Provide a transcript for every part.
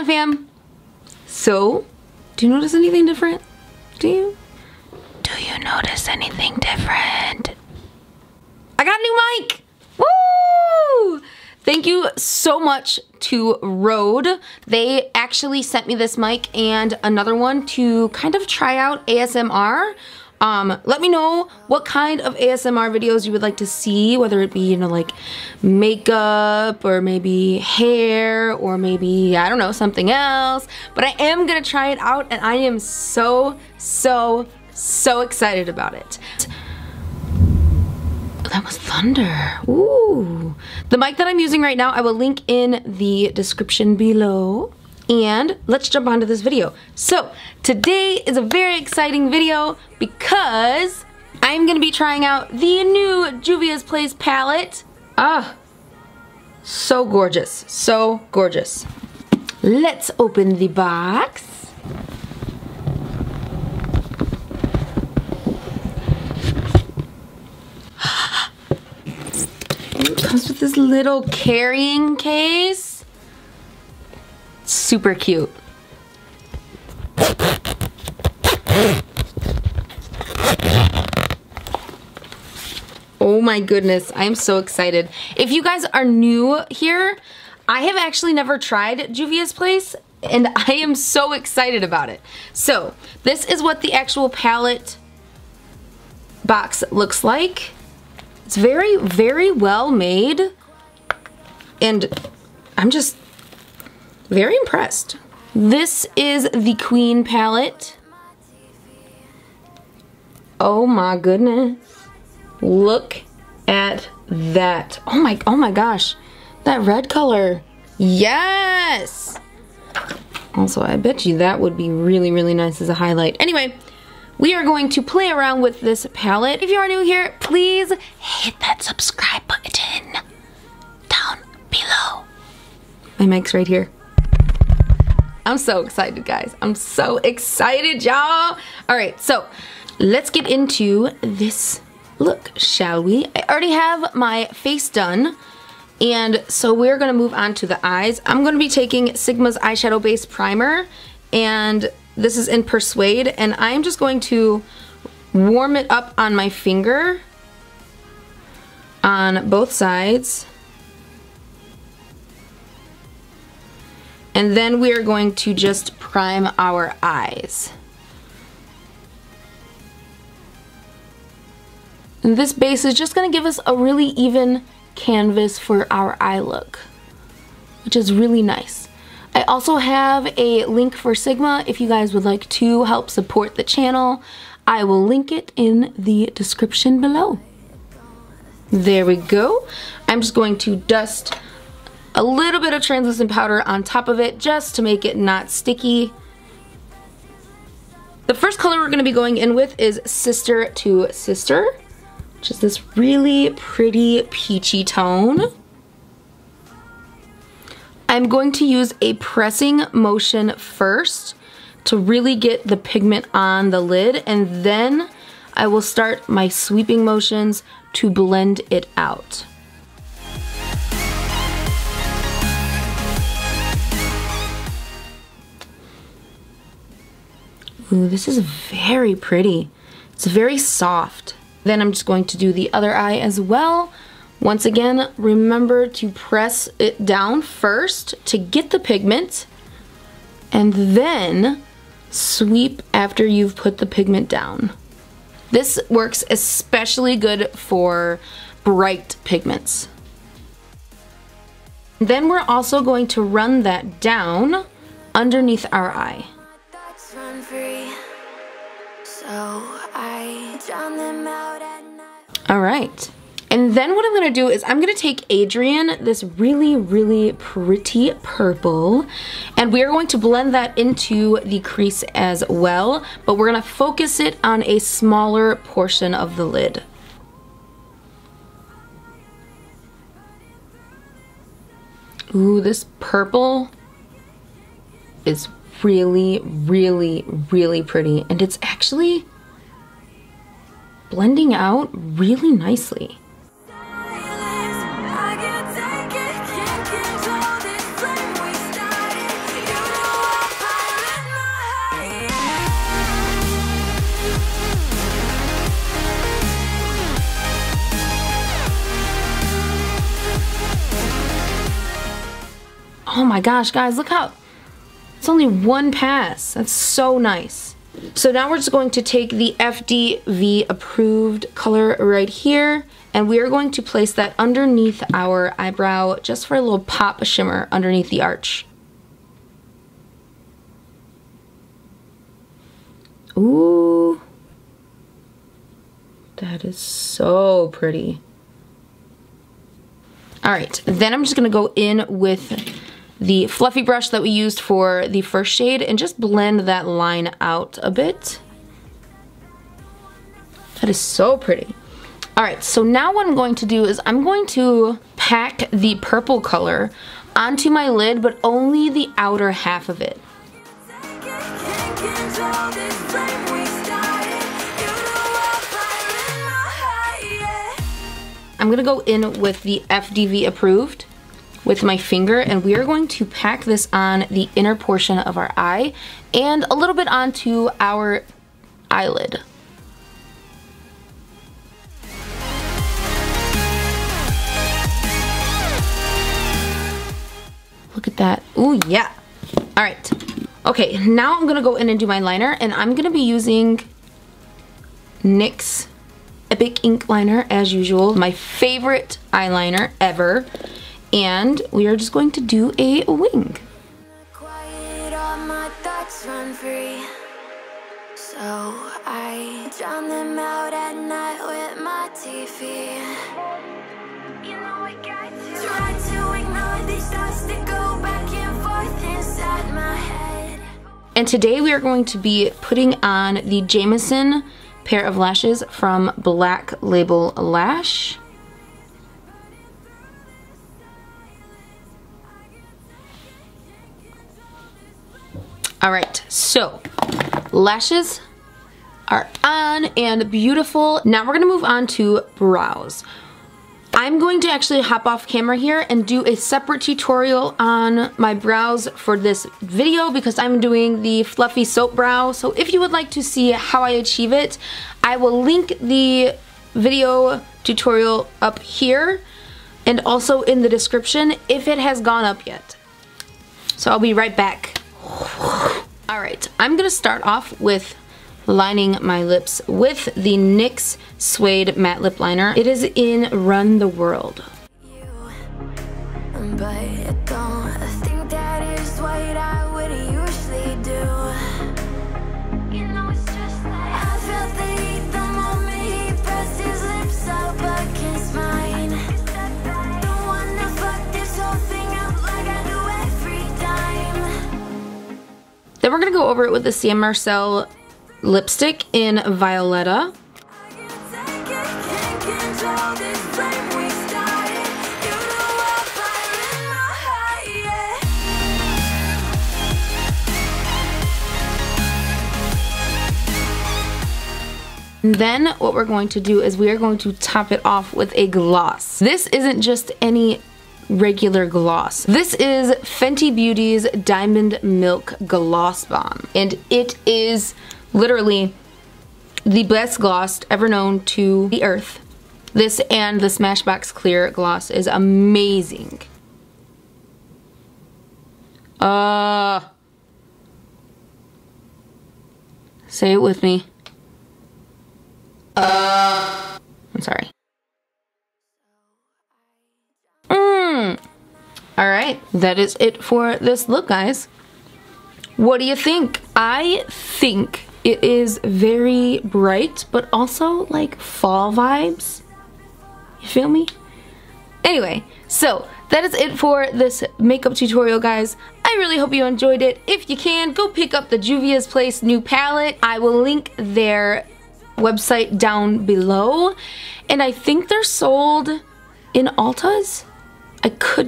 GlamFam. So, do you notice anything different? Do you? Do you notice anything different? I got a new mic! Woo! Thank you so much to Rode. They actually sent me this mic and another one to kind of try out ASMR. Let me know what kind of ASMR videos you would like to see, whether it be, you know, like makeup or maybe hair or maybe, I don't know, something else. But I am gonna try it out and I am so excited about it. That was thunder. Ooh. The mic that I'm using right now, I will link in the description below. And let's jump onto this video. So today is a very exciting video because I'm gonna be trying out the new Juvias Place palette. Ah, so gorgeous, so gorgeous. Let's open the box. It comes with this little carrying case. Super cute. Oh my goodness, I am so excited. If you guys are new here, I have actually never tried Juvias Place and I am so excited about it. So, this is what the actual palette box looks like. It's very well made and I'm just very impressed. This is the Queen palette. Oh my goodness. Look at that. Oh my gosh. That red color. Yes! Also, I bet you that would be really nice as a highlight. Anyway, we are going to play around with this palette. If you are new here, please hit that subscribe button down below. My mic's right here. I'm so excited, guys. I'm so excited, y'all. All right, so let's get into this look, shall we? I already have my face done, and so we're gonna move on to the eyes. I'm gonna be taking Sigma's eyeshadow base primer, and this is in Persuade, and I'm just going to warm it up on my finger on both sides. And then we are going to just prime our eyes. And this base is just going to give us a really even canvas for our eye look, which is really nice. I also have a link for Sigma if you guys would like to help support the channel. I will link it in the description below. There we go. I'm just going to dust a little bit of translucent powder on top of it just to make it not sticky. The first color we're going to be going in with is Sister to Sister, which is this really pretty peachy tone. I'm going to use a pressing motion first to really get the pigment on the lid, and then I will start my sweeping motions to blend it out. Ooh, this is very pretty. It's very soft. Then I'm just going to do the other eye as well. Once again, remember to press it down first to get the pigment, and then sweep after you've put the pigment down. This works especially good for bright pigments. Then we're also going to run that down underneath our eye. Alright, and then what I'm going to do is I'm going to take Adrian, this really pretty purple, and we are going to blend that into the crease as well, but we're going to focus it on a smaller portion of the lid. Ooh, this purple is really pretty, and it's actually blending out really nicely. my gosh, guys, look how, it's only one pass. That's so nice. So now we're just going to take the FDV approved color right here, and we are going to place that underneath our eyebrow just for a little pop of shimmer underneath the arch. Ooh, that is so pretty. All right, then I'm just gonna go in with the fluffy brush that we used for the first shade and just blend that line out a bit. That is so pretty. All right, so now what I'm going to do is I'm going to pack the purple color onto my lid, but only the outer half of it. I'm gonna go in with the FDV approved with my finger, and we are going to pack this on the inner portion of our eye and a little bit onto our eyelid. Look at that. Ooh, yeah. All right. Okay, now I'm gonna go in and do my liner, and I'm gonna be using NYX Epic Ink Liner as usual, my favorite eyeliner ever, and we are just going to do a wing. Quiet, all my thoughts run free, so I drown them out at night with my TV. You know I got to try to ignore these thoughts that go back and forth inside my head. And today we are going to be putting on the Jameson pair of lashes from Black Label Lash. All right, so lashes are on and beautiful. Now we're gonna move on to brows. I'm going to actually hop off camera here and do a separate tutorial on my brows for this video because I'm doing the fluffy soap brow. So if you would like to see how I achieve it, I will link the video tutorial up here and also in the description if it has gone up yet. So I'll be right back. Alright, I'm gonna start off with lining my lips with the NYX Suede Matte Lip Liner. It is in Run the World. But I don't think that is what I would usually do. You know it's just like I felt the heat the moment he pressed his lips up against mine. Don't wanna fuck this whole thing up like I do every time. Then we're gonna go over it with the Sam Marcel lipstick in Violetta. And then what we're going to do is we are going to top it off with a gloss. This isn't just any regular gloss. This is Fenty Beauty's Diamond Milk Gloss Bomb, and it is literally the best gloss ever known to the earth. This and the Smashbox Clear Gloss is amazing. Say it with me. I'm sorry. Alright, that is it for this look, guys. What do you think? I think it is very bright, but also like fall vibes. You feel me? Anyway, so that is it for this makeup tutorial, guys. I really hope you enjoyed it. If you can, go pick up the Juvias Place new palette. I will link their website down below, and I think they're sold in Ulta's.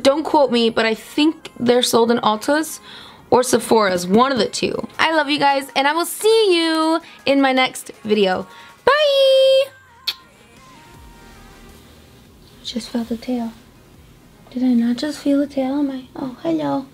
Don't quote me, but I think they're sold in Ulta's or Sephora's, one of the two. I love you guys, and I will see you in my next video. Bye! Just felt the tail. Did I not just feel the tail on my... Oh, hello.